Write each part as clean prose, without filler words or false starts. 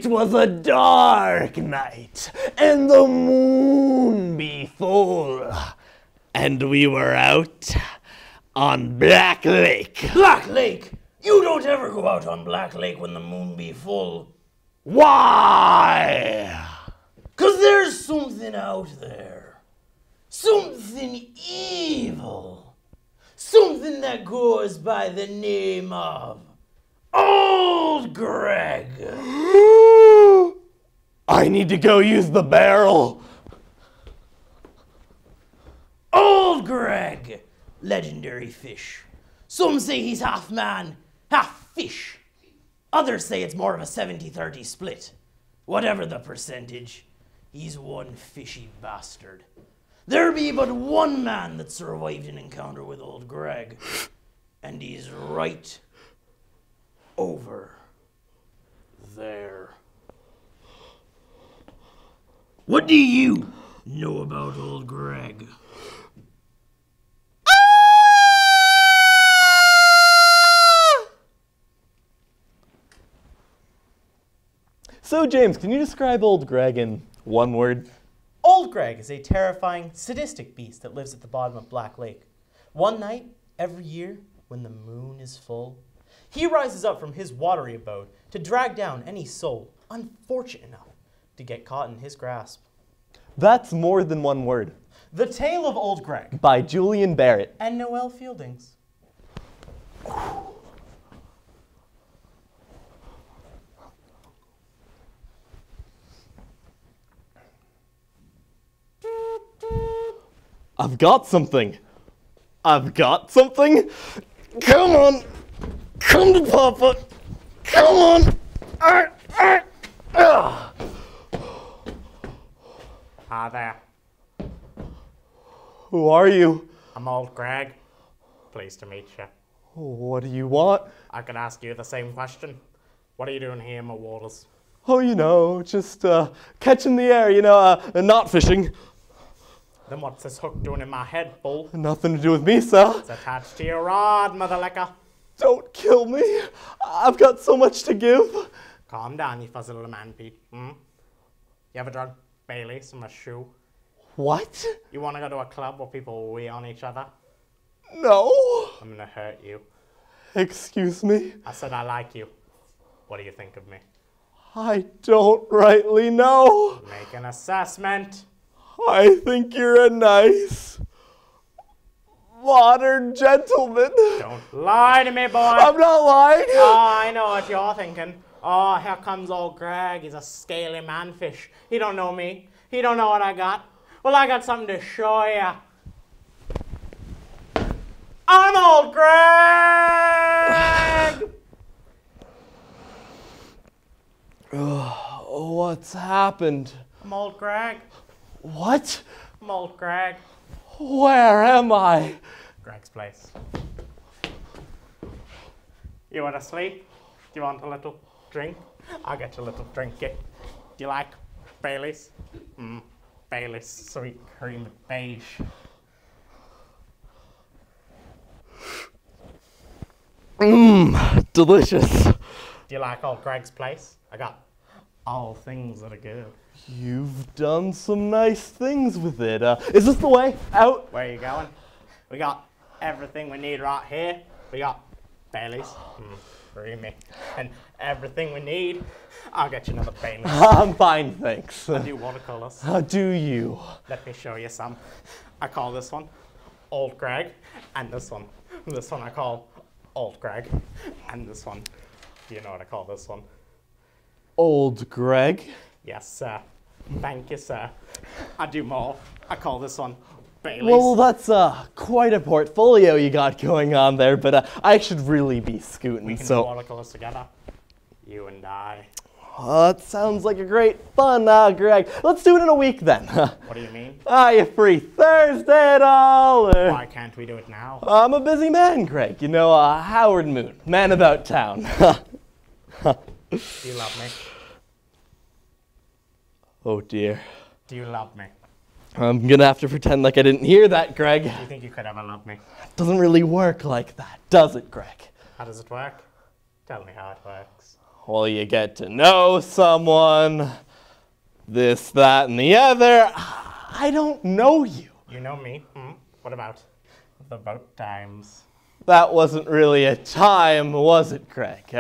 It was a dark night, and the moon be full, and we were out on Black Lake. Black Lake? You don't ever go out on Black Lake when the moon be full. Why? 'Cause there's something out there. Something evil. Something that goes by the name of Old Greg. I need to go use the barrel. Old Greg, legendary fish. Some say he's half man, half fish. Others say it's more of a 70-30 split. Whatever the percentage, he's one fishy bastard. There be but one man that survived an encounter with Old Greg, and he's right over there. What do you know about Old Greg? So, James, can you describe Old Greg in one word? Old Greg is a terrifying, sadistic beast that lives at the bottom of Black Lake. One night, every year, when the moon is full, he rises up from his watery abode to drag down any soul unfortunate enough to get caught in his grasp. That's more than one word. The Tale of Old Greg By Julian Barrett. and Noel Fieldings. I've got something. I've got something. Come on. Come to Papa. Come on. Hi there. Who are you? I'm Old Greg. Pleased to meet you. What do you want? I could ask you the same question. What are you doing here in my waters? Oh, you know, just catching the air, not fishing. Then what's this hook doing in my head, bull? Nothing to do with me, sir. It's attached to your rod, mother licker. Don't kill me. I've got so much to give. Calm down, you fuzzy little man, Pete. You ever drunk Baileys in my shoe? What? You want to go to a club where people wee on each other? No. I'm gonna hurt you. Excuse me? I said I like you. What do you think of me? I don't rightly know. Make an assessment. I think you're a nice, modern gentleman. Don't lie to me, boy. I'm not lying. Oh, I know what you're thinking. Oh, here comes Old Greg. He's a scaly manfish. He don't know me. He don't know what I got. Well, I got something to show ya. I'm Old Greg! What's happened? I'm Old Greg. What? I'm Old Greg. Where am I? Greg's place. You want to sleep? Do you want a little drink? I'll get you a little drinky. Do you like Baileys? Baileys, sweet cream with beige. Delicious. Do you like Old Greg's place? I got all things that are good. You've done some nice things with it. Is this the way out? Where are you going? We got everything we need right here. We got Baileys, creamy, and everything we need. I'll get you another Baileys. I'm fine, thanks. I do watercolors. How do you? Let me show you some. I call this one Old Greg, and this one I call Old Greg, and this one, do you know what I call this one? Old Greg? Yes, sir. Thank you, sir. I do more. I call this one Baileys. Well, that's quite a portfolio you got going on there, but I should really be scooting. We can do watercolors together, you and I. That sounds like a great fun, Greg. Let's do it in a week then. What do you mean? Are you free Thursday at all? Why can't we do it now? I'm a busy man, Greg. You know, Howard Moon, man about town. Do you love me? Oh dear. Do you love me? I'm gonna have to pretend like I didn't hear that, Greg. Do you think you could ever love me? It doesn't really work like that, does it, Greg? How does it work? Tell me how it works. Well, you get to know someone, this, that, and the other. I don't know you. You know me. What about the boat times? That wasn't really a time, was it, Craig?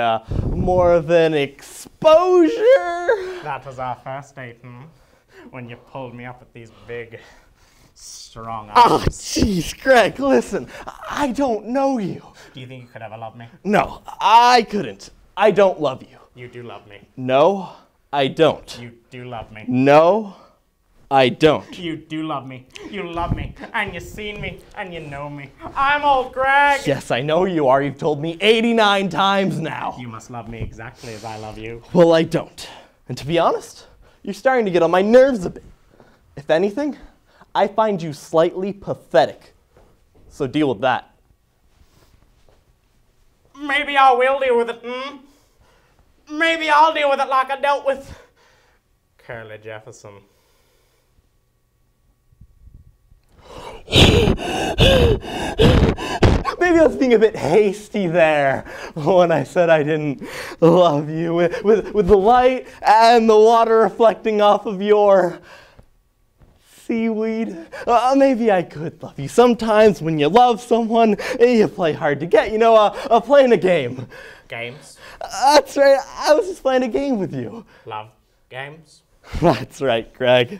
More of an exposure? That was our first date, when you pulled me up with these big, strong Oh, arms. jeez, Craig, listen. I don't know you. Do you think you could ever love me? No, I couldn't. I don't love you. You do love me. No, I don't. You do love me. No, I don't. You do love me. You love me. And you've seen me. And you know me. I'm old Greg. Yes, I know you are. You've told me 89 times now. You must love me exactly as I love you. Well, I don't. And to be honest, you're starting to get on my nerves a bit. If anything, I find you slightly pathetic. So deal with that. Maybe I will deal with it, Maybe I'll deal with it like I dealt with Curly Jefferson. Maybe I was being a bit hasty there when I said I didn't love you. With the light and the water reflecting off of your seaweed. Maybe I could love you. Sometimes when you love someone, you play hard to get. You know, playing a game. Games? That's right. I was just playing a game with you. Love games? That's right, Greg.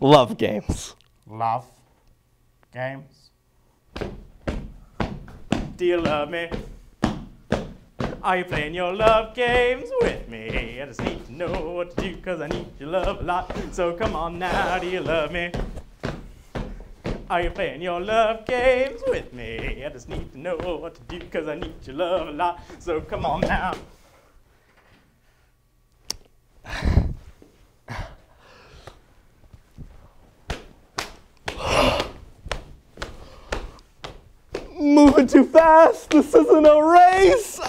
Love games. Love games? Do you love me? Are you playing your love games with me? I just need to know what to do because I need your love a lot. So come on now, do you love me? Are you playing your love games with me? I just need to know what to do because I need your love a lot. So come on now. Moving too fast, this isn't a race.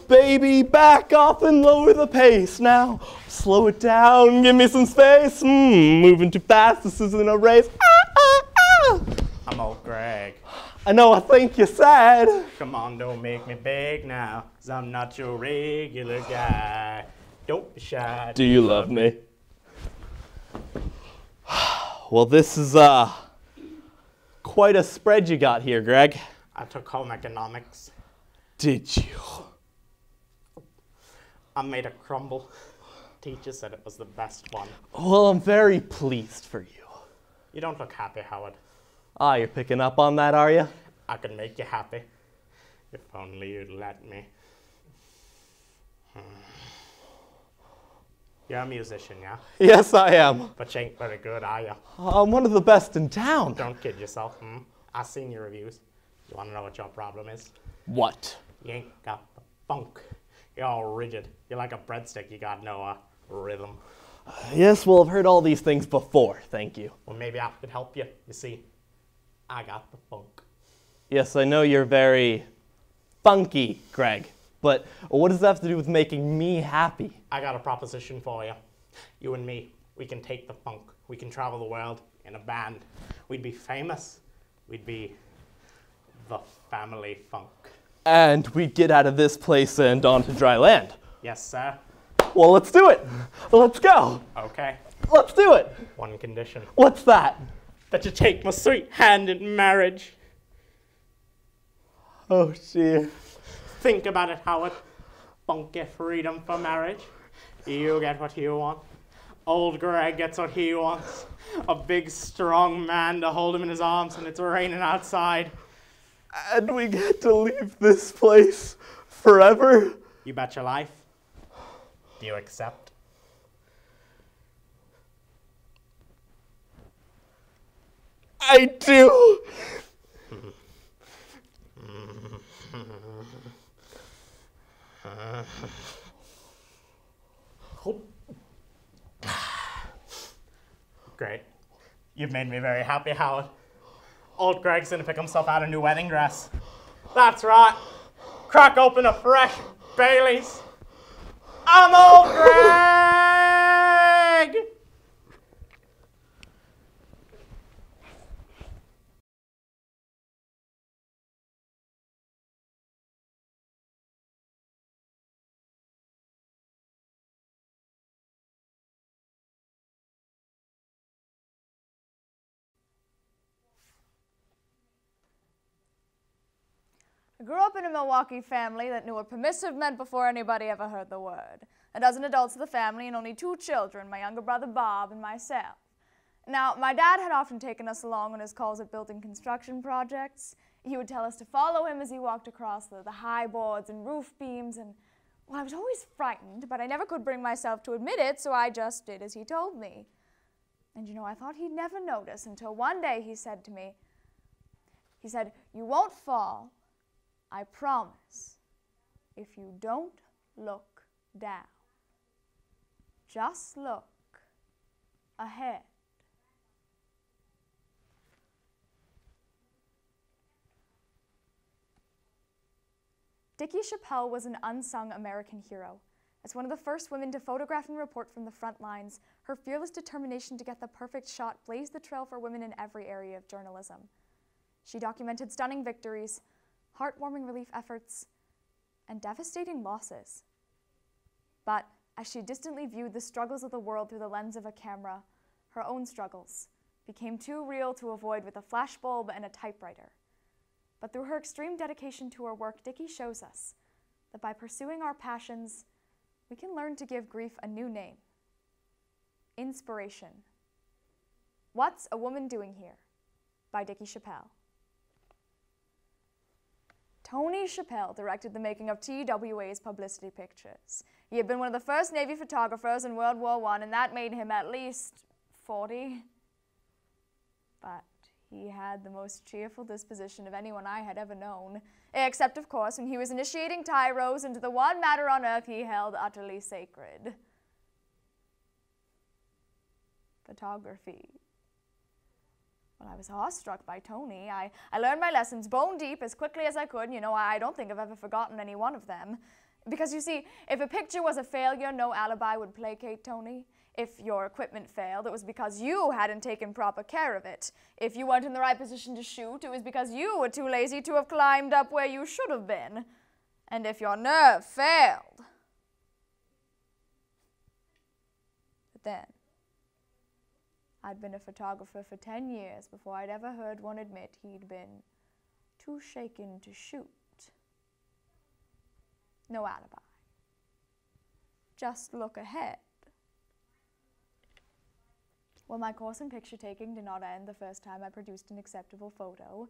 Baby, back off and lower the pace. Now, slow it down, give me some space. Moving too fast, this isn't a race. I'm old Greg. I know, I think you said. Come on, don't make me beg now, 'cause I'm not your regular guy. Don't be shy. Do you love me? Well, this is, quite a spread you got here, Greg. I took home economics. Did you? I made a crumble. Teacher said it was the best one. Well, I'm very pleased for you. You don't look happy, Howard. You're picking up on that, are you? I can make you happy. If only you'd let me. You're a musician, yeah? Yes, I am. But you ain't very good, are you? I'm one of the best in town. Don't kid yourself, I've seen your reviews. You wanna know what your problem is? What? You ain't got the funk. You're all rigid. You're like a breadstick. You got no rhythm. Yes, well, I've heard all these things before, thank you. Well, maybe I could help you. You see, I got the funk. Yes, I know you're very funky, Greg, but what does that have to do with making me happy? I got a proposition for you. You and me, we can take the funk. We can travel the world in a band. We'd be famous. We'd be the family funk. And we'd get out of this place and onto dry land. Yes, sir. Well, let's do it. Let's go. Okay. Let's do it. One condition. What's that? That you take my sweet hand in marriage. Oh, dear. Think about it, Howard. Funky freedom for marriage. You get what you want. Old Greg gets what he wants. A big, strong man to hold him in his arms and it's raining outside. And we get to leave this place forever? You bet your life. Do you accept? I do. Great. You've made me very happy, Howard. Old Greg's gonna pick himself out a new wedding dress. That's right. Crack open a fresh Bailey's. I'm old Greg! I grew up in a Milwaukee family that knew what permissive meant before anybody ever heard the word. A dozen adults of the family and only 2 children, my younger brother Bob and myself. Now, my dad had often taken us along on his calls at building construction projects. He would tell us to follow him as he walked across the high boards and roof beams, and well, I was always frightened, but I never could bring myself to admit it, so I just did as he told me. And you know, I thought he'd never notice until one day he said to me, "You won't fall, I promise, if you don't look down. Just look ahead." Dickie Chappelle was an unsung American hero. As one of the first women to photograph and report from the front lines, her fearless determination to get the perfect shot blazed the trail for women in every area of journalism. She documented stunning victories, heartwarming relief efforts, and devastating losses. But as she distantly viewed the struggles of the world through the lens of a camera, her own struggles became too real to avoid with a flashbulb and a typewriter. But through her extreme dedication to her work, Dickie shows us that by pursuing our passions, we can learn to give grief a new name: inspiration. What's a Woman Doing Here? By Dickie Chappelle. Tony Chappelle directed the making of TWA's publicity pictures. He had been one of the first Navy photographers in World War I, and that made him at least 40. But he had the most cheerful disposition of anyone I had ever known, except, of course, when he was initiating tyros into the one matter on earth he held utterly sacred: photography. Well, I was awestruck by Tony. I learned my lessons bone deep as quickly as I could. You know, I don't think I've ever forgotten any one of them. Because, you see, if a picture was a failure, no alibi would placate Tony. If your equipment failed, it was because you hadn't taken proper care of it. If you weren't in the right position to shoot, it was because you were too lazy to have climbed up where you should have been. And if your nerve failed. But then, I'd been a photographer for 10 years before I'd ever heard one admit he'd been too shaken to shoot. No alibi. Just look ahead. Well, my course in picture taking did not end the first time I produced an acceptable photo.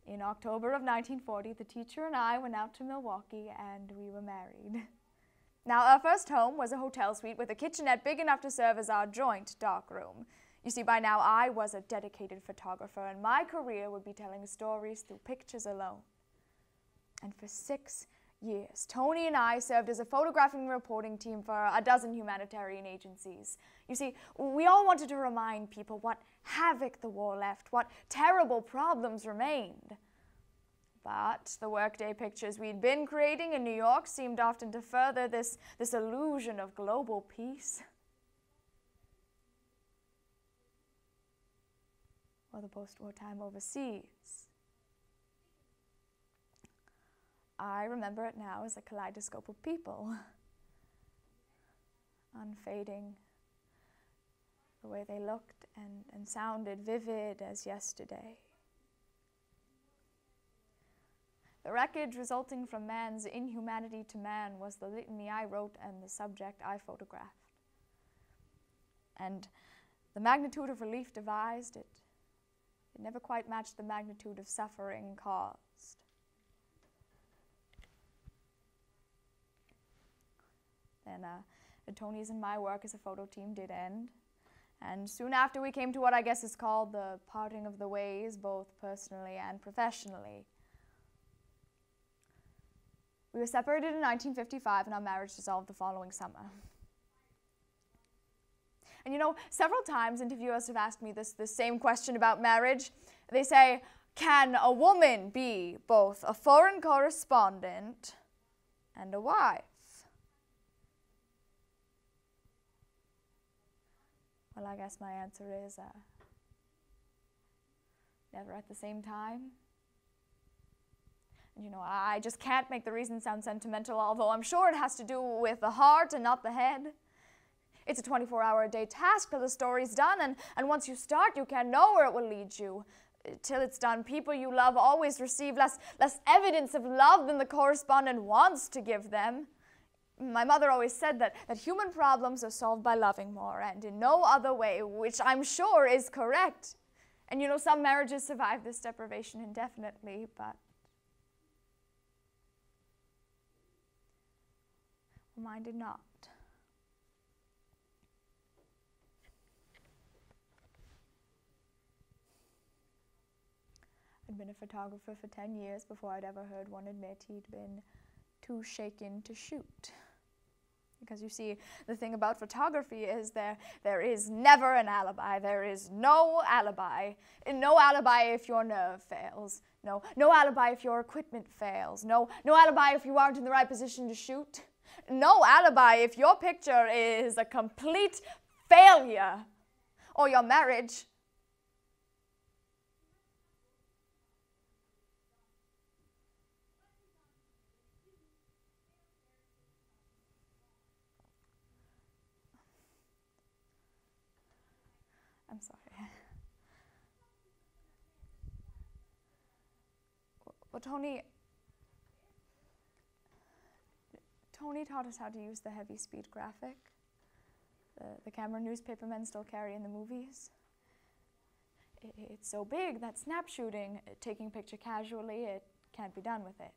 In October of 1940, the teacher and I went out to Milwaukee and we were married. Now, our first home was a hotel suite with a kitchenette big enough to serve as our joint darkroom. You see, by now I was a dedicated photographer, and my career would be telling stories through pictures alone. And for 6 years, Tony and I served as a photographing and reporting team for a dozen humanitarian agencies. You see, we all wanted to remind people what havoc the war left, what terrible problems remained. But the workday pictures we'd been creating in New York seemed often to further this illusion of global peace. Or the post-war time overseas. I remember it now as a kaleidoscope of people, unfading, the way they looked and sounded vivid as yesterday. The wreckage resulting from man's inhumanity to man was the litany I wrote and the subject I photographed. And the magnitude of relief devised, it never quite matched the magnitude of suffering caused. Then Tony's and my work as a photo team did end. And soon after we came to what I guess is called the parting of the ways, both personally and professionally. We were separated in 1955 and our marriage dissolved the following summer. And you know, several times interviewers have asked me this same question about marriage. They say, can a woman be both a foreign correspondent and a wife? Well, I guess my answer is never at the same time. And you know, I just can't make the reason sound sentimental, although I'm sure it has to do with the heart and not the head. It's a 24-hour-a-day task till the story's done, and once you start, you can't know where it will lead you. till it's done. People you love always receive less evidence of love than the correspondent wants to give them. My mother always said that human problems are solved by loving more and in no other way, which I'm sure is correct. And you know, some marriages survive this deprivation indefinitely, but mine did not. I'd been a photographer for 10 years before I'd ever heard one admit he'd been too shaken to shoot. Because you see, the thing about photography is there is never an alibi. There is no alibi. No alibi if your nerve fails. No alibi if your equipment fails. No alibi if you aren't in the right position to shoot. No alibi if your picture is a complete failure. Or your marriage. I'm sorry. Well, Tony taught us how to use the heavy speed graphic. The camera newspapermen still carry in the movies. It's so big that snap shooting, taking a picture casually, it can't be done with it.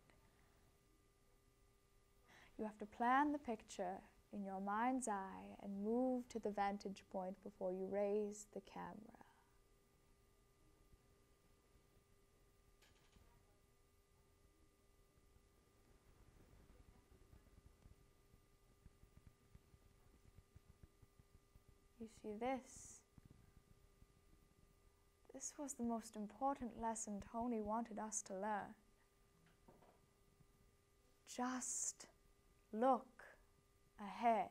You have to plan the picture in your mind's eye and move to the vantage point before you raise the camera. You see, this was the most important lesson Tony wanted us to learn. Just look ahead.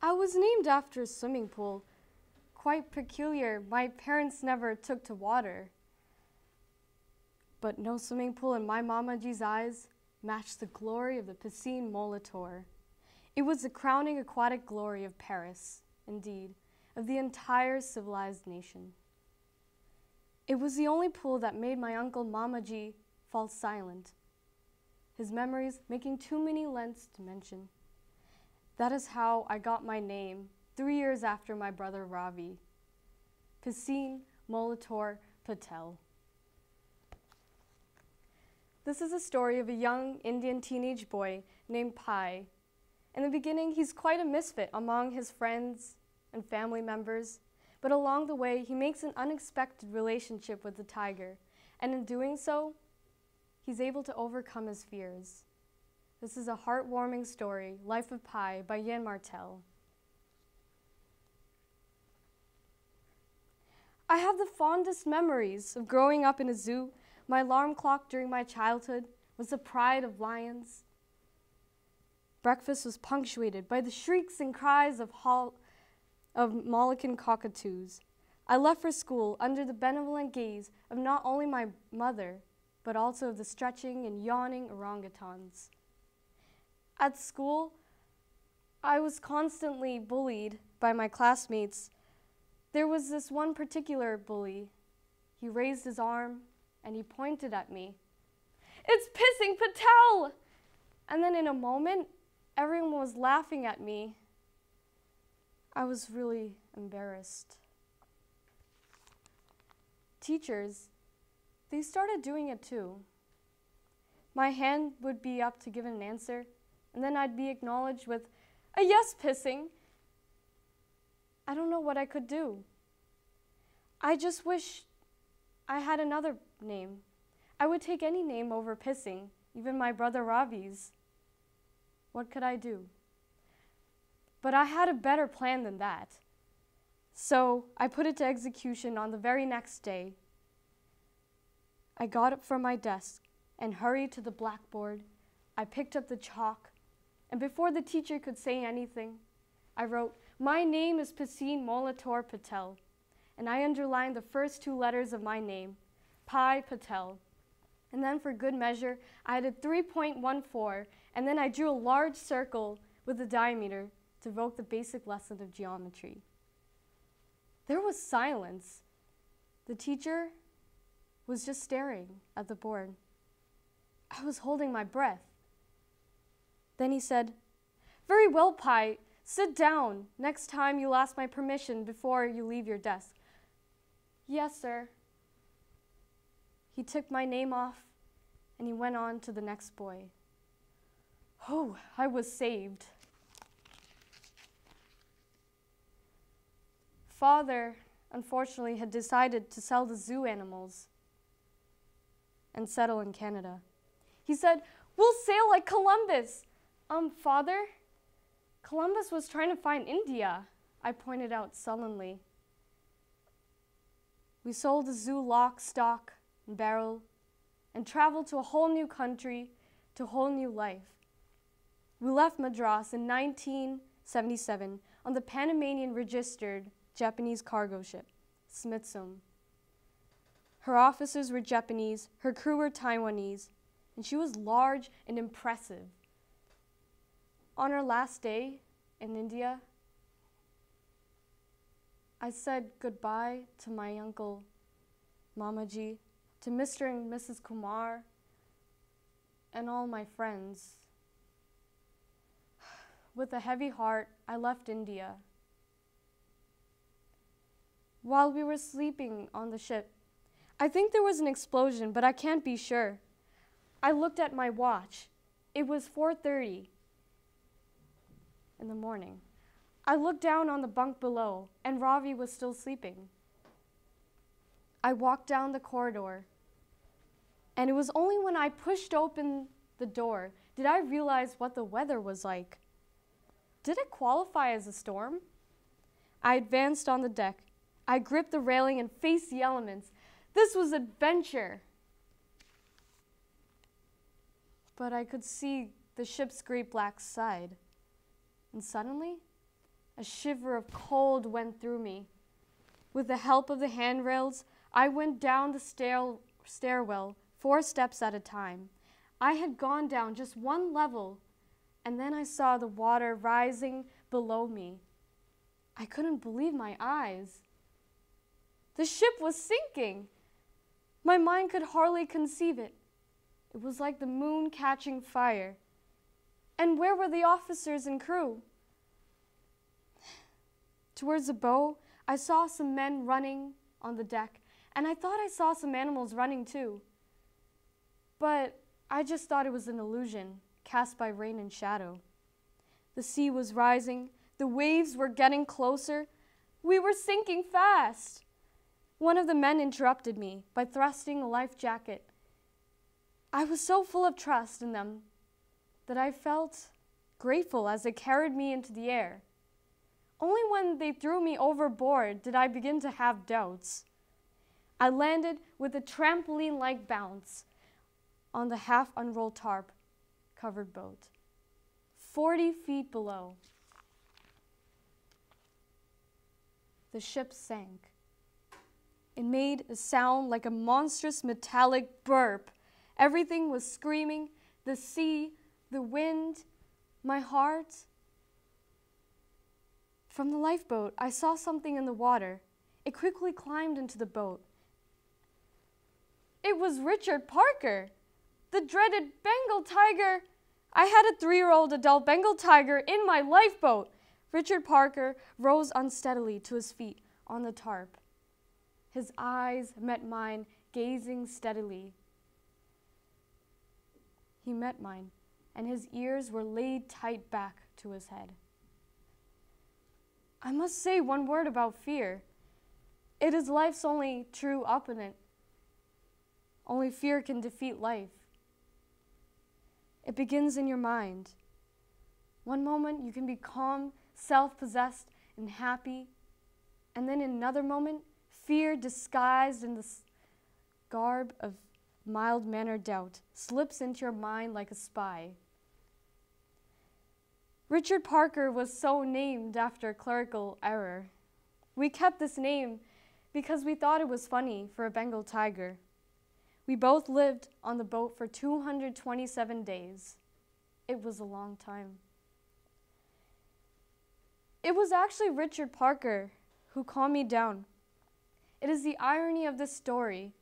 I was named after a swimming pool. Quite peculiar, my parents never took to water. But no swimming pool in my Mama G's eyes matched the glory of the piscine Molitor. It was the crowning aquatic glory of Paris, indeed, of the entire civilized nation. It was the only pool that made my uncle Mama G fall silent, his memories making too many lengths to mention. That is how I got my name 3 years after my brother Ravi. Piscine Molitor Patel. This is a story of a young Indian teenage boy named Pai. In the beginning, he's quite a misfit among his friends and family members, but along the way, he makes an unexpected relationship with the tiger, and in doing so, he's able to overcome his fears. This is a heartwarming story, Life of Pai by Yen Martel. I have the fondest memories of growing up in a zoo. My alarm clock during my childhood was the pride of lions. Breakfast was punctuated by the shrieks and cries of Moluccan cockatoos. I left for school under the benevolent gaze of not only my mother, but also of the stretching and yawning orangutans. At school, I was constantly bullied by my classmates. There was this one particular bully. He raised his arm and he pointed at me. "It's Pissing Patel!" And then in a moment, everyone was laughing at me. I was really embarrassed. Teachers, they started doing it too. My hand would be up to give an answer, and then I'd be acknowledged with a "yes, Pissing." I don't know what I could do. I just wish I had another name. I would take any name over Pissing, even my brother Ravi's. What could I do? But I had a better plan than that. So I put it to execution on the very next day. I got up from my desk and hurried to the blackboard. I picked up the chalk And before the teacher could say anything, I wrote, "My name is Pasin Molitor Patel." And I underlined the first 2 letters of my name, Pi Patel. And then for good measure, I added 3.14, and then I drew a large circle with a diameter to evoke the basic lesson of geometry. There was silence. The teacher was just staring at the board. I was holding my breath. Then he said, "Very well, Pi, sit down. Next time you'll ask my permission before you leave your desk." "Yes, sir." He took my name off and he went on to the next boy. Oh, I was saved. Father, unfortunately, had decided to sell the zoo animals and settle in Canada. He said, "We'll sail like Columbus." Father, Columbus was trying to find India," I pointed out sullenly. We sold the zoo lock, stock, and barrel and traveled to a whole new country, to a whole new life. We left Madras in 1977 on the Panamanian registered Japanese cargo ship, Smithsonian. Her officers were Japanese, her crew were Taiwanese, and she was large and impressive. On our last day in India, I said goodbye to my uncle Mamaji, to Mr. and Mrs. Kumar, and all my friends. With a heavy heart, I left India. While we were sleeping on the ship, I think there was an explosion, but I can't be sure. I looked at my watch. It was 4:30 in the morning. I looked down on the bunk below, and Ravi was still sleeping. I walked down the corridor, and it was only when I pushed open the door did I realize what the weather was like. Did it qualify as a storm? I advanced on the deck. I gripped the railing and faced the elements. This was adventure. But I could see the ship's great black side. And suddenly, a shiver of cold went through me. With the help of the handrails, I went down the stairwell 4 steps at a time. I had gone down just 1 level, and then I saw the water rising below me. I couldn't believe my eyes. The ship was sinking. My mind could hardly conceive it. It was like the moon catching fire. And where were the officers and crew? Towards the bow, I saw some men running on the deck, and I thought I saw some animals running too. But I just thought it was an illusion cast by rain and shadow. The sea was rising. The waves were getting closer. We were sinking fast. One of the men interrupted me by thrusting a life jacket. I was so full of trust in them that I felt grateful as they carried me into the air. Only when they threw me overboard did I begin to have doubts. I landed with a trampoline-like bounce on the half-unrolled tarp-covered boat, 40 feet below. The ship sank. It made a sound like a monstrous metallic burp. Everything was screaming, the sea, the wind, my heart. From the lifeboat, I saw something in the water. It quickly climbed into the boat. It was Richard Parker, the dreaded Bengal tiger. I had a 3-year-old adult Bengal tiger in my lifeboat. Richard Parker rose unsteadily to his feet on the tarp. His eyes met mine, gazing steadily. He met mine, and his ears were laid tight back to his head. I must say one word about fear. It is life's only true opponent. Only fear can defeat life. It begins in your mind. One moment you can be calm, self-possessed, and happy, and then in another moment, fear disguised in the garb of mild-mannered doubt slips into your mind like a spy. Richard Parker was so named after clerical error. We kept this name because we thought it was funny for a Bengal tiger. We both lived on the boat for 227 days. It was a long time. It was actually Richard Parker who calmed me down. It is the irony of this story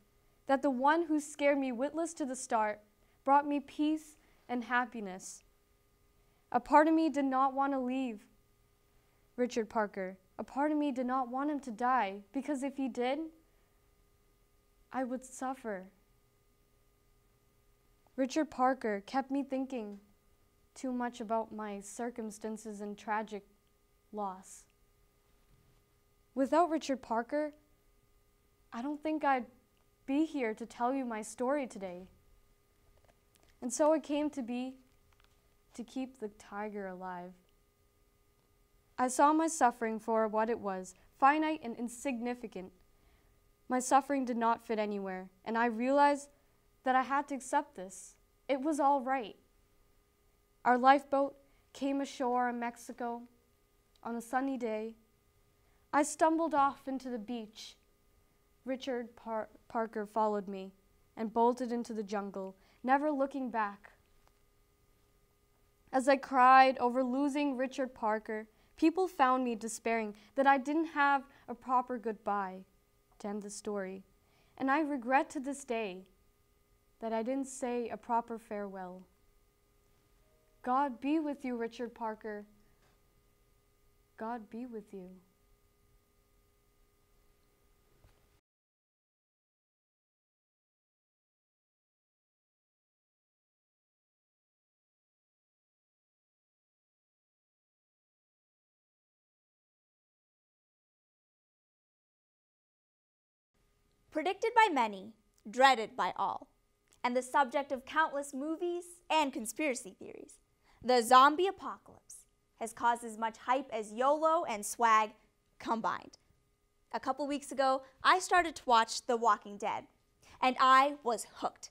that the one who scared me witless to the start brought me peace and happiness. A part of me did not want to leave Richard Parker. A part of me did not want him to die, because if he did, I would suffer. Richard Parker kept me thinking too much about my circumstances and tragic loss. Without Richard Parker, I don't think I'd be here to tell you my story today. And so it came to be to keep the tiger alive. I saw my suffering for what it was, finite and insignificant. My suffering did not fit anywhere, and I realized that I had to accept this. It was all right. Our lifeboat came ashore in Mexico on a sunny day. I stumbled off into the beach. Richard Parker followed me and bolted into the jungle, never looking back. As I cried over losing Richard Parker, people found me despairing that I didn't have a proper goodbye to end the story. And I regret to this day that I didn't say a proper farewell. God be with you, Richard Parker. God be with you. Predicted by many, dreaded by all, and the subject of countless movies and conspiracy theories, the zombie apocalypse has caused as much hype as YOLO and swag combined. A couple weeks ago, I started to watch The Walking Dead, and I was hooked.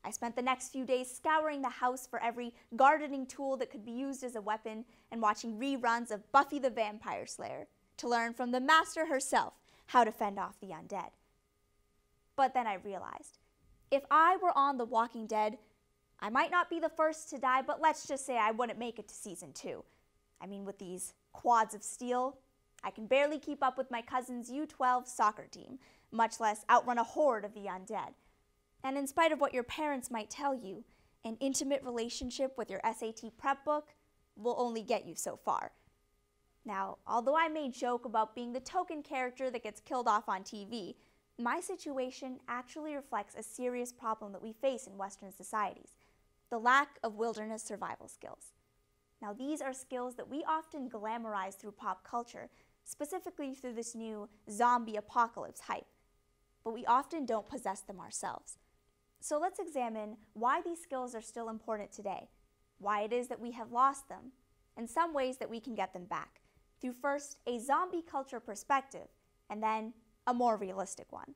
I spent the next few days scouring the house for every gardening tool that could be used as a weapon and watching reruns of Buffy the Vampire Slayer to learn from the master herself how to fend off the undead. But then I realized, if I were on The Walking Dead, I might not be the first to die, but let's just say I wouldn't make it to season 2. I mean, with these quads of steel, I can barely keep up with my cousin's U12 soccer team, much less outrun a horde of the undead. And in spite of what your parents might tell you, an intimate relationship with your SAT prep book will only get you so far. Now, although I may joke about being the token character that gets killed off on TV, my situation actually reflects a serious problem that we face in Western societies: the lack of wilderness survival skills. Now, these are skills that we often glamorize through pop culture, specifically through this new zombie apocalypse hype, but we often don't possess them ourselves. So let's examine why these skills are still important today, why it is that we have lost them, and some ways that we can get them back, through first a zombie culture perspective, and then a more realistic one.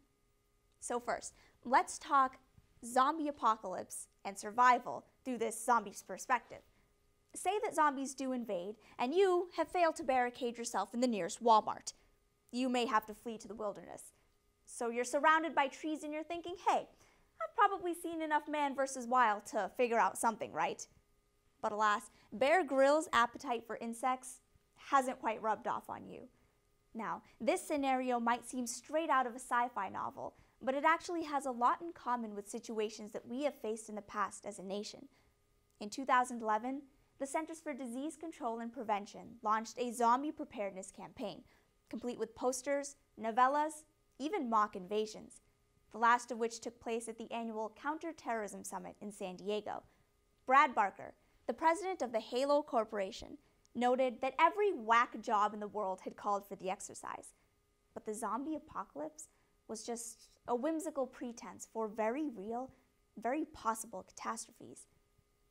So first, let's talk zombie apocalypse and survival through this zombie's perspective. Say that zombies do invade, and you have failed to barricade yourself in the nearest Walmart. You may have to flee to the wilderness. So you're surrounded by trees and you're thinking, hey, I've probably seen enough Man vs. Wild to figure out something, right? But alas, Bear Grylls' appetite for insects hasn't quite rubbed off on you. Now, this scenario might seem straight out of a sci-fi novel, but it actually has a lot in common with situations that we have faced in the past as a nation. In 2011, the Centers for Disease Control and Prevention launched a zombie preparedness campaign, complete with posters, novellas, even mock invasions, the last of which took place at the annual Counterterrorism Summit in San Diego. Brad Barker, the president of the Halo Corporation, noted that every whack job in the world had called for the exercise, but the zombie apocalypse was just a whimsical pretense for very real, very possible catastrophes.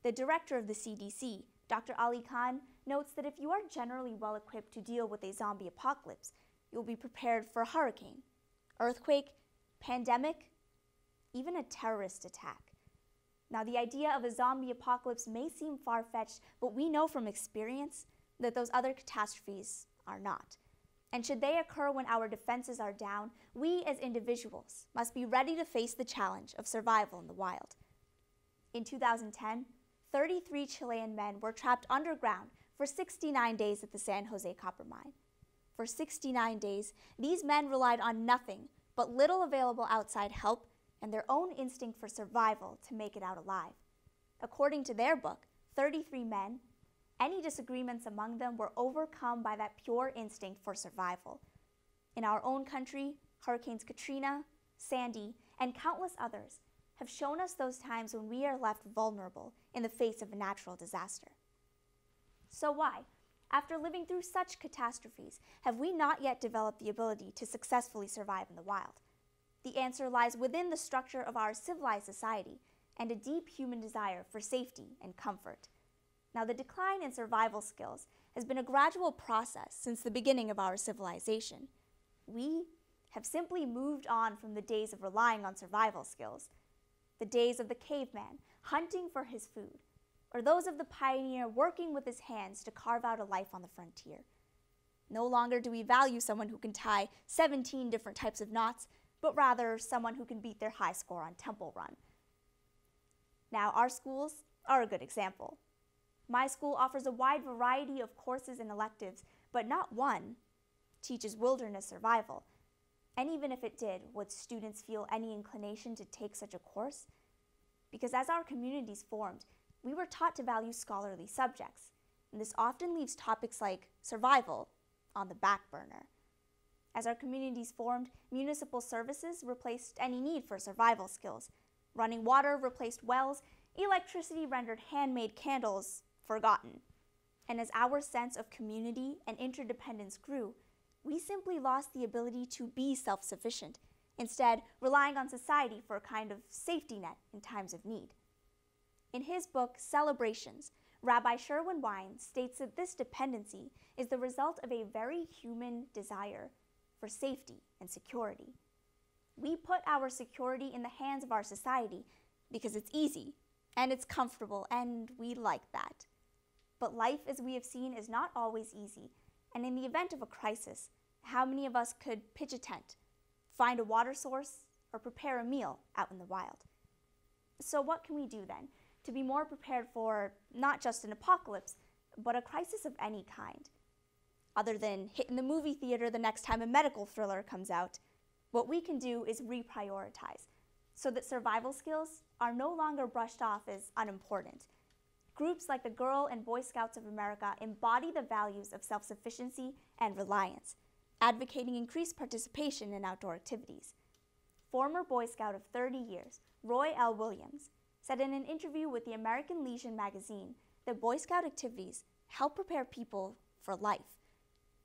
The director of the CDC, Dr. Ali Khan, notes that if you are generally well equipped to deal with a zombie apocalypse, you'll be prepared for a hurricane, earthquake, pandemic, even a terrorist attack. Now, the idea of a zombie apocalypse may seem far-fetched, but we know from experience that those other catastrophes are not. And should they occur when our defenses are down, we as individuals must be ready to face the challenge of survival in the wild. In 2010, 33 Chilean men were trapped underground for 69 days at the San Jose copper mine. For 69 days, these men relied on nothing but little available outside help and their own instinct for survival to make it out alive. According to their book, 33 Men, any disagreements among them were overcome by that pure instinct for survival. In our own country, Hurricanes Katrina, Sandy, and countless others have shown us those times when we are left vulnerable in the face of a natural disaster. So why, after living through such catastrophes, have we not yet developed the ability to successfully survive in the wild? The answer lies within the structure of our civilized society and a deep human desire for safety and comfort. Now, the decline in survival skills has been a gradual process since the beginning of our civilization. We have simply moved on from the days of relying on survival skills, the days of the caveman hunting for his food, or those of the pioneer working with his hands to carve out a life on the frontier. No longer do we value someone who can tie 17 different types of knots, but rather someone who can beat their high score on Temple Run. Now, our schools are a good example. My school offers a wide variety of courses and electives, but not one teaches wilderness survival. And even if it did, would students feel any inclination to take such a course? Because as our communities formed, we were taught to value scholarly subjects, and this often leaves topics like survival on the back burner. As our communities formed, municipal services replaced any need for survival skills. Running water replaced wells, electricity rendered handmade candles forgotten. And as our sense of community and interdependence grew, we simply lost the ability to be self-sufficient, instead relying on society for a kind of safety net in times of need. In his book, Celebrations, Rabbi Sherwin Wine states that this dependency is the result of a very human desire for safety and security. We put our security in the hands of our society because it's easy and it's comfortable and we like that. But life, as we have seen, is not always easy, and in the event of a crisis, how many of us could pitch a tent, find a water source, or prepare a meal out in the wild? So what can we do then to be more prepared for not just an apocalypse, but a crisis of any kind? Other than hitting the movie theater the next time a medical thriller comes out, what we can do is reprioritize so that survival skills are no longer brushed off as unimportant. Groups like the Girl and Boy Scouts of America embody the values of self-sufficiency and reliance, advocating increased participation in outdoor activities. Former Boy Scout of 30 years, Roy L. Williams, said in an interview with the American Legion magazine that Boy Scout activities help prepare people for life.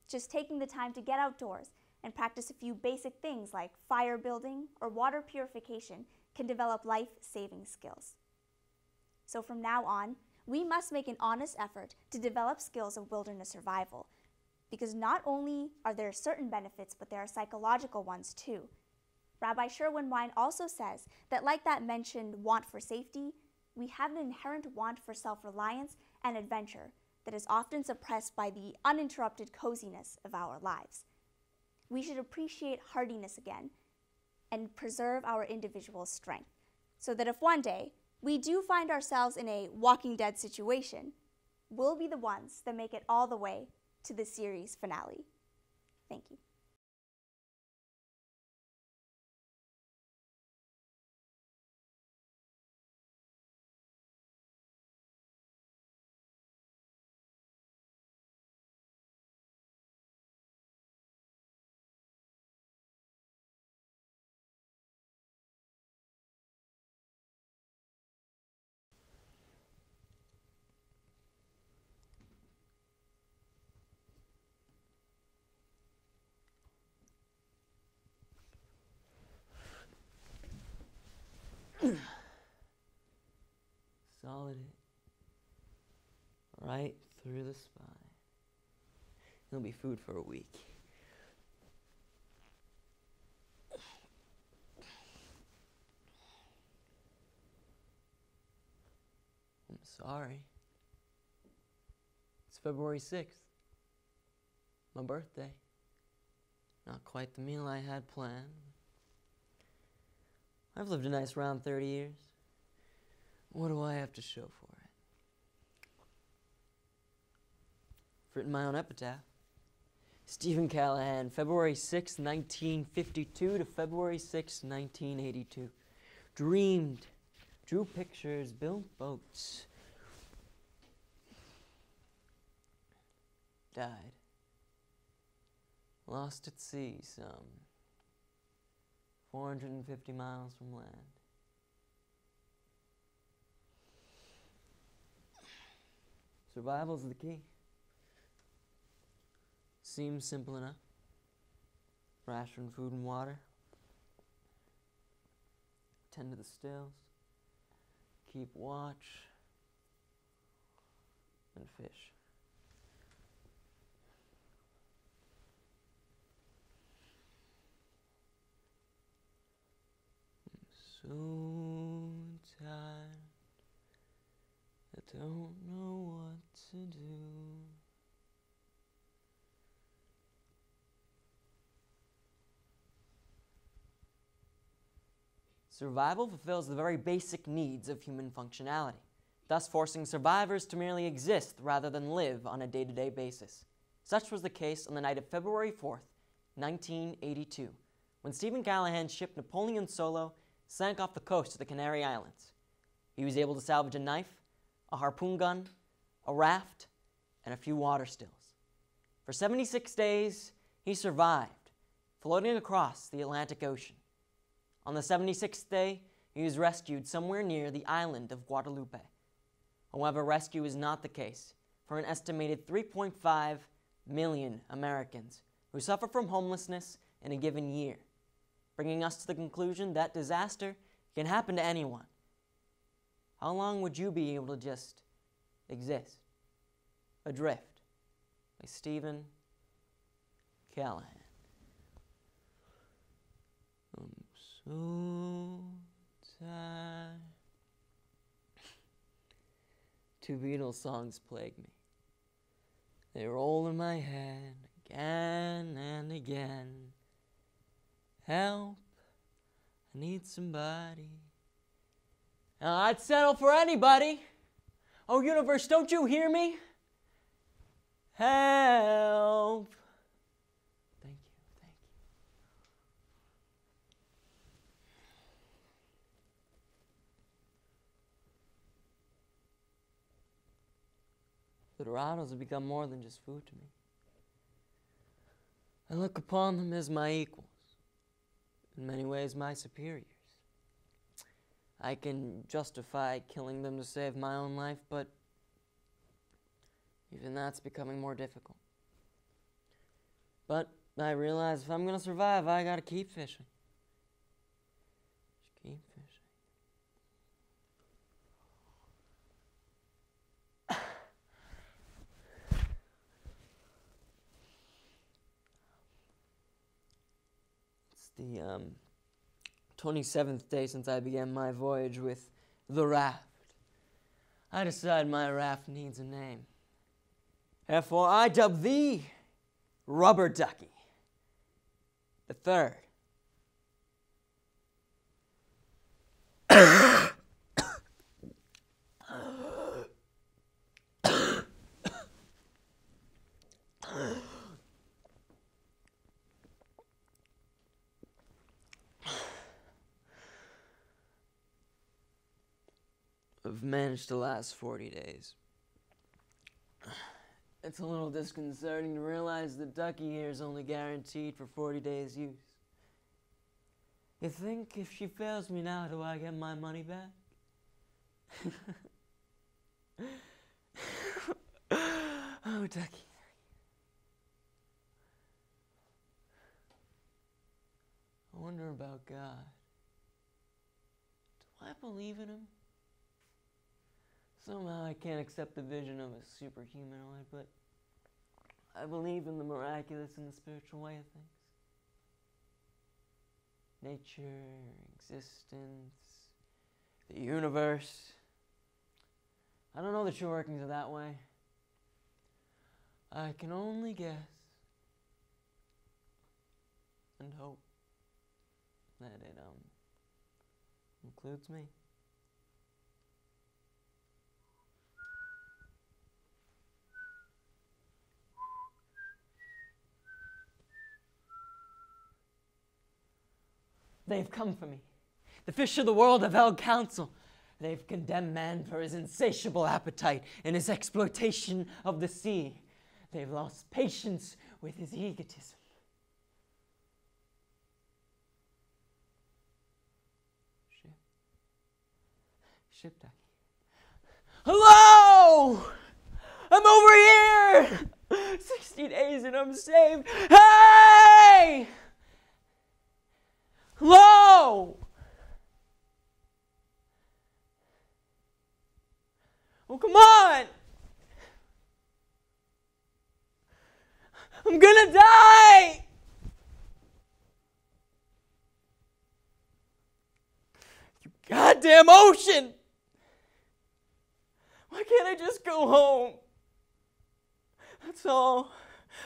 Just taking the time to get outdoors and practice a few basic things like fire building or water purification can develop life-saving skills. So from now on, we must make an honest effort to develop skills of wilderness survival, because not only are there certain benefits, but there are psychological ones too. Rabbi Sherwin Wine also says that like that mentioned want for safety, we have an inherent want for self-reliance and adventure that is often suppressed by the uninterrupted coziness of our lives. We should appreciate hardiness again and preserve our individual strength, so that if one day we do find ourselves in a Walking Dead situation, we'll be the ones that make it all the way to the series finale. Thank you. Solid it right through the spine. It'll be food for a week. Sorry. It's February 6th. My birthday. Not quite the meal I had planned. I've lived a nice round 30 years. What do I have to show for it? I've written my own epitaph. Stephen Callahan, February 6, 1952 to February 6, 1982. Dreamed, drew pictures, built boats. Died. Lost at sea some 450 miles from land. Survival's the key. Seems simple enough. Ration food and water. Tend to the stills. Keep watch. And fish. I'm so tired. I don't know what to do. Survival fulfills the very basic needs of human functionality, thus forcing survivors to merely exist rather than live on a day-to-day basis. Such was the case on the night of February 4th, 1982, when Stephen Callahan's ship Napoleon Solo sank off the coast of the Canary Islands. He was able to salvage a knife, a harpoon gun, a raft, and a few water stills. For 76 days, he survived, floating across the Atlantic Ocean. On the 76th day, he was rescued somewhere near the island of Guadeloupe. However, rescue is not the case for an estimated 3.5 million Americans who suffer from homelessness in a given year, bringing us to the conclusion that disaster can happen to anyone. How long would you be able to just exist? Adrift by Stephen Callahan. So tired. Two Beatles songs plague me. They roll in my head again and again. Help, I need somebody. I'd settle for anybody. Oh, universe, don't you hear me? Help. Thank you, thank you. The Dorados have become more than just food to me. I look upon them as my equals, in many ways my superiors. I can justify killing them to save my own life, but even that's becoming more difficult. But I realize if I'm going to survive, I got to keep fishing. Just keep fishing. It's the 27th day since I began my voyage with the raft. I decide my raft needs a name. Therefore, I dub thee Rubber Ducky the Third. I've managed to last 40 days. It's a little disconcerting to realize that Ducky here is only guaranteed for 40 days use. You think if she fails me now, do I get my money back? Oh, Ducky. I wonder about God. Do I believe in him? Somehow I can't accept the vision of a superhumanoid, but I believe in the miraculous and the spiritual way of things. Nature, existence, the universe. I don't know the true workings of that way. I can only guess and hope that it includes me. They've come for me. The fish of the world have held counsel. They've condemned man for his insatiable appetite and his exploitation of the sea. They've lost patience with his egotism. Ship Ducky. Hello! I'm over here! 60 days and I'm saved. Hey! Hello! Oh, come on! I'm gonna die! You goddamn ocean! Why can't I just go home? That's all.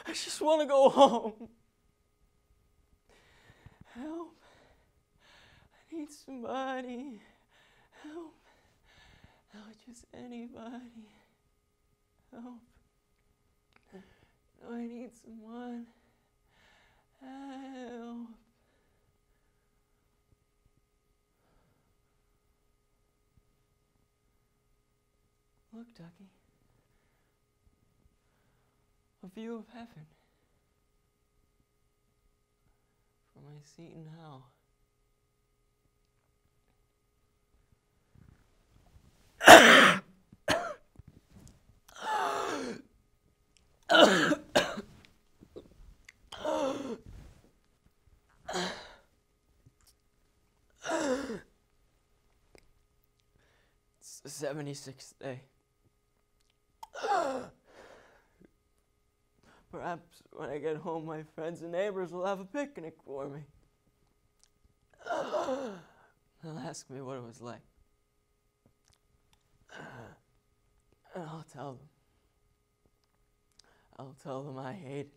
I just want to go home. Help. I need somebody. Help. Oh, just anybody. Help. I need someone. Help. Look, Ducky. A view of heaven. From my seat in hell. It's the 76th day. Perhaps when I get home, my friends and neighbors will have a picnic for me. They'll ask me what it was like. And I'll tell them. I'll tell them I hated.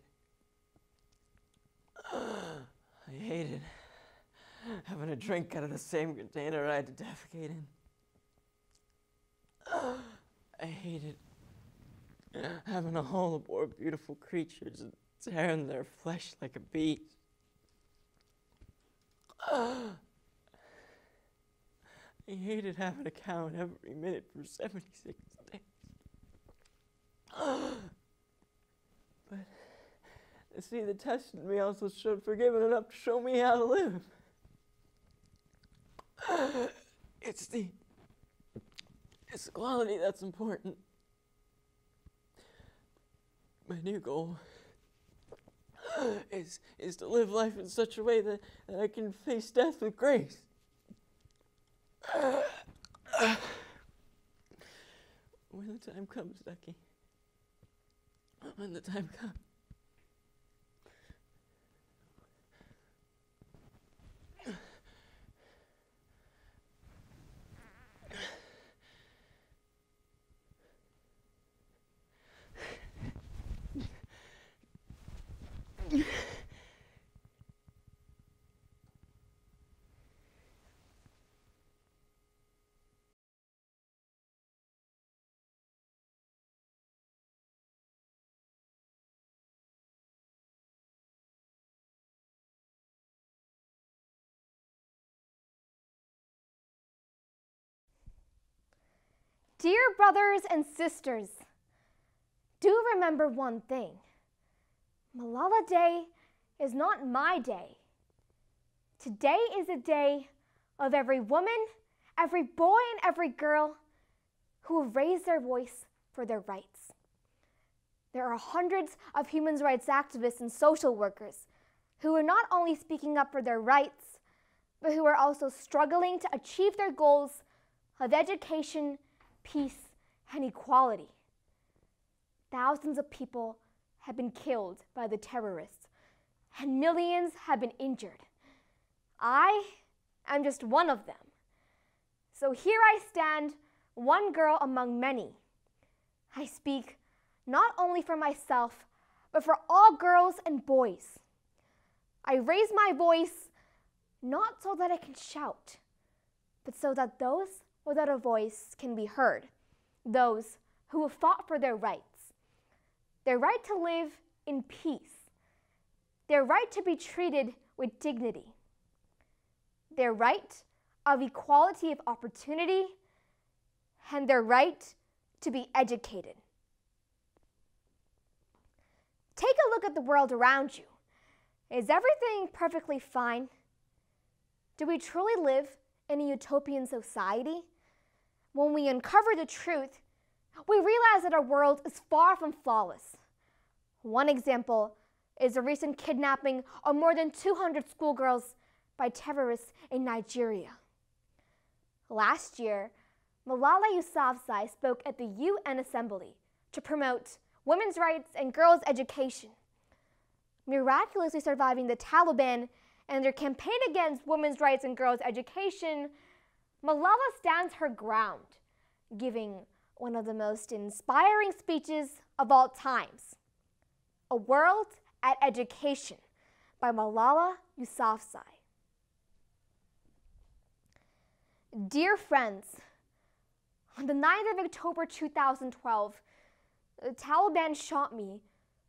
I hated having a drink out of the same container I had to defecate in. I hated having a hole aboard beautiful creatures and tearing their flesh like a beast. I hated having to count every minute for 76 days. But, see, the test in me also showed forgiving enough to show me how to live. It's the quality that's important. My new goal is to live life in such a way that I can face death with grace. When the time comes, Ducky. When the time comes. Dear brothers and sisters, do remember one thing. Malala Day is not my day. Today is a day of every woman, every boy, and every girl who have raised their voice for their rights. There are hundreds of human rights activists and social workers who are not only speaking up for their rights, but who are also struggling to achieve their goals of education, peace, and equality. Thousands of people have been killed by the terrorists, and millions have been injured. I am just one of them. So here I stand, one girl among many, I speak not only for myself, but for all girls and boys. I raise my voice not so that I can shout, but so that those without a voice can be heard, those who have fought for their right to live in peace, their right to be treated with dignity, their right of equality of opportunity, and their right to be educated. Take a look at the world around you. Is everything perfectly fine? Do we truly live in a utopian society? When we uncover the truth, we realize that our world is far from flawless. One example is the recent kidnapping of more than 200 schoolgirls by terrorists in Nigeria. Last year, Malala Yousafzai spoke at the UN Assembly to promote women's rights and girls' education. Miraculously surviving the Taliban and their campaign against women's rights and girls' education, Malala stands her ground, giving one of the most inspiring speeches of all times, A World at Education by Malala Yousafzai. Dear friends, on the 9th of October 2012, the Taliban shot me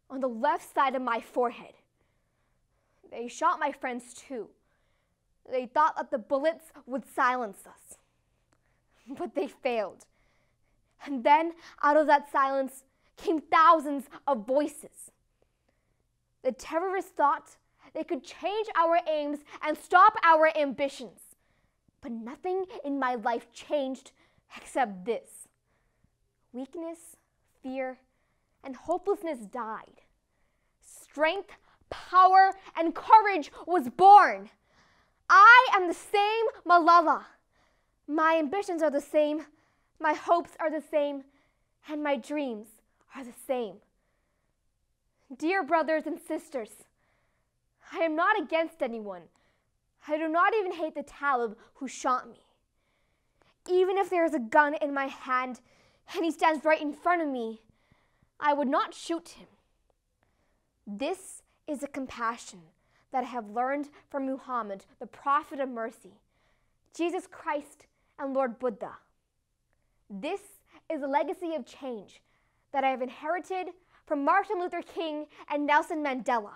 on the left side of my forehead. They shot my friends too. They thought that the bullets would silence us, but they failed. And then, out of that silence, came thousands of voices. The terrorists thought they could change our aims and stop our ambitions. But nothing in my life changed except this. Weakness, fear, and hopelessness died. Strength, power, and courage was born. I am the same Malala. My ambitions are the same, my hopes are the same, and my dreams are the same. Dear brothers and sisters, I am not against anyone. I do not even hate the Talib who shot me. Even if there is a gun in my hand and he stands right in front of me, I would not shoot him. This is a compassion that I have learned from Muhammad, the prophet of mercy, Jesus Christ, and Lord Buddha. This is a legacy of change that I have inherited from Martin Luther King and Nelson Mandela.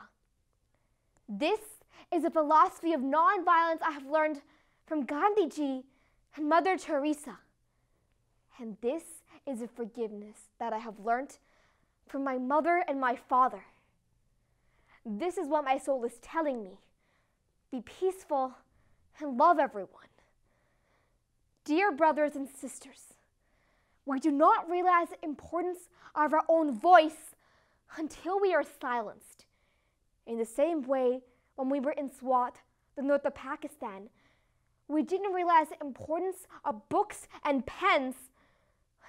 This is a philosophy of nonviolence I have learned from Gandhiji and Mother Teresa. And this is a forgiveness that I have learned from my mother and my father. This is what my soul is telling me. Be peaceful and love everyone. Dear brothers and sisters, we do not realize the importance of our own voice until we are silenced. In the same way, when we were in Swat, the north of Pakistan, we didn't realize the importance of books and pens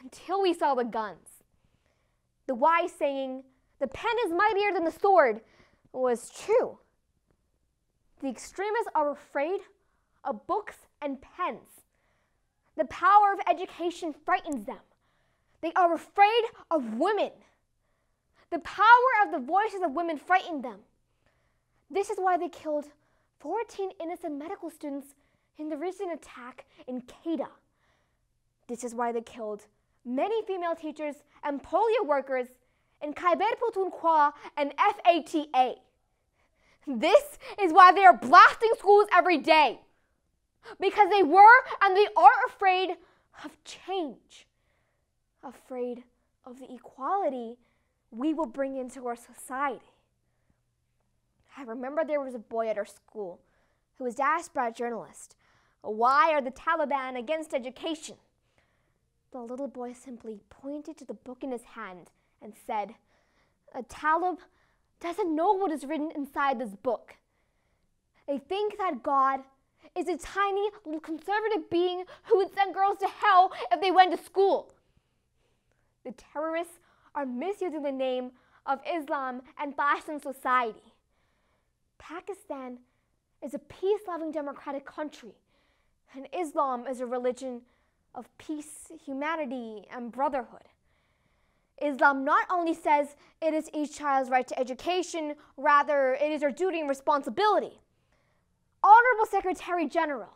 until we saw the guns. The wise saying, "The pen is mightier than the sword," was true. The extremists are afraid of books and pens. The power of education frightens them. They are afraid of women. The power of the voices of women frightened them. This is why they killed 14 innocent medical students in the recent attack in Kedah. This is why they killed many female teachers and polio workers in Khyber Pakhtunkhwa and FATA. This is why they are blasting schools every day. Because they were and they are afraid of change. Afraid of the equality we will bring into our society. I remember there was a boy at our school who was asked by a journalist, "Why are the Taliban against education?" The little boy simply pointed to the book in his hand and said, "A Talib doesn't know what is written inside this book. They think that God is a tiny little conservative being who would send girls to hell if they went to school." The terrorists are misusing the name of Islam and fashion society. Pakistan is a peace-loving democratic country, and Islam is a religion of peace, humanity, and brotherhood. Islam not only says it is each child's right to education, rather it is our duty and responsibility. Honorable Secretary General,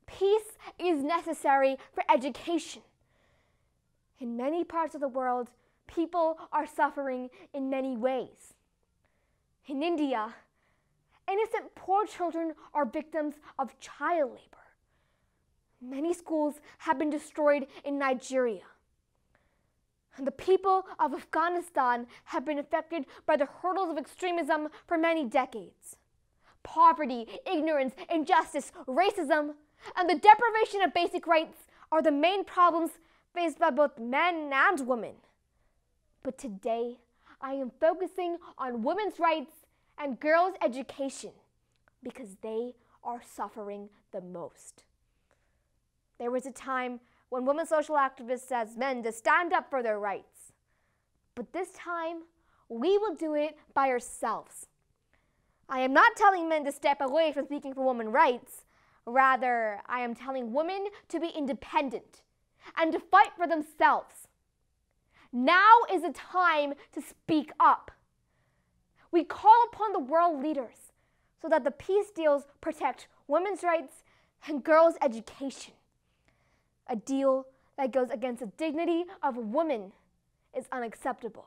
peace is necessary for education. In many parts of the world, people are suffering in many ways. In India, innocent poor children are victims of child labor. Many schools have been destroyed in Nigeria. And the people of Afghanistan have been affected by the hurdles of extremism for many decades. Poverty, ignorance, injustice, racism, and the deprivation of basic rights are the main problems faced by both men and women. But today, I am focusing on women's rights and girls' education because they are suffering the most. There was a time when women social activists asked men to stand up for their rights. But this time, we will do it by ourselves. I am not telling men to step away from speaking for women's rights. Rather, I am telling women to be independent and to fight for themselves. Now is the time to speak up. We call upon the world leaders so that the peace deals protect women's rights and girls' education. A deal that goes against the dignity of women is unacceptable.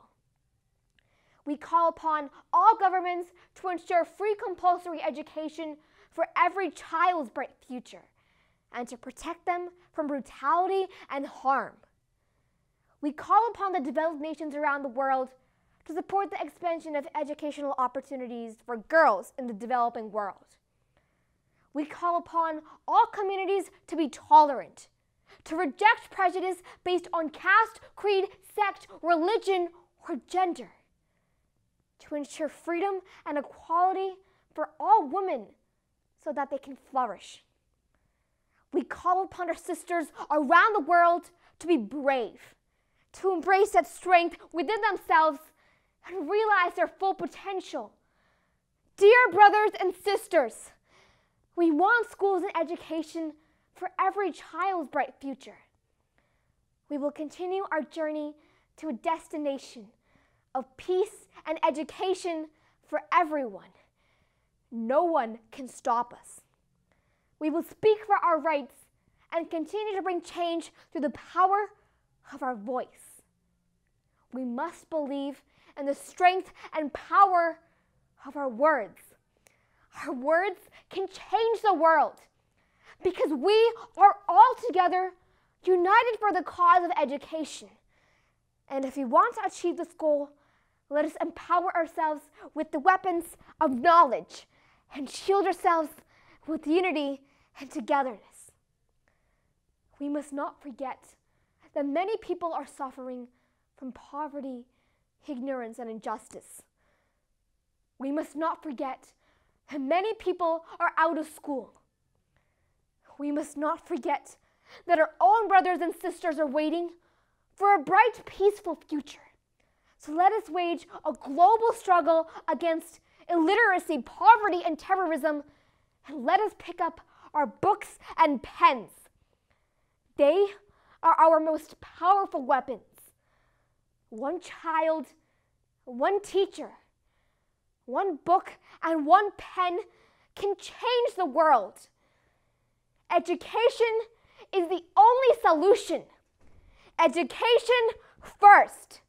We call upon all governments to ensure free compulsory education for every child's bright future and to protect them from brutality and harm. We call upon the developed nations around the world to support the expansion of educational opportunities for girls in the developing world. We call upon all communities to be tolerant, to reject prejudice based on caste, creed, sect, religion, or gender, to ensure freedom and equality for all women so that they can flourish. We call upon our sisters around the world to be brave, to embrace that strength within themselves and realize their full potential. Dear brothers and sisters, we want schools and education for every child's bright future. We will continue our journey to a destination of peace and education for everyone. No one can stop us. We will speak for our rights and continue to bring change through the power of our voice. We must believe in the strength and power of our words. Our words can change the world because we are all together united for the cause of education. And if we want to achieve this goal, let us empower ourselves with the weapons of knowledge and shield ourselves with unity and togetherness. We must not forget that many people are suffering from poverty, ignorance, and injustice. We must not forget that many people are out of school. We must not forget that our own brothers and sisters are waiting for a bright, peaceful future. So let us wage a global struggle against illiteracy, poverty, and terrorism, and let us pick up our books and pens. They are our most powerful weapons. One child, one teacher, one book, and one pen can change the world. Education is the only solution. Education first.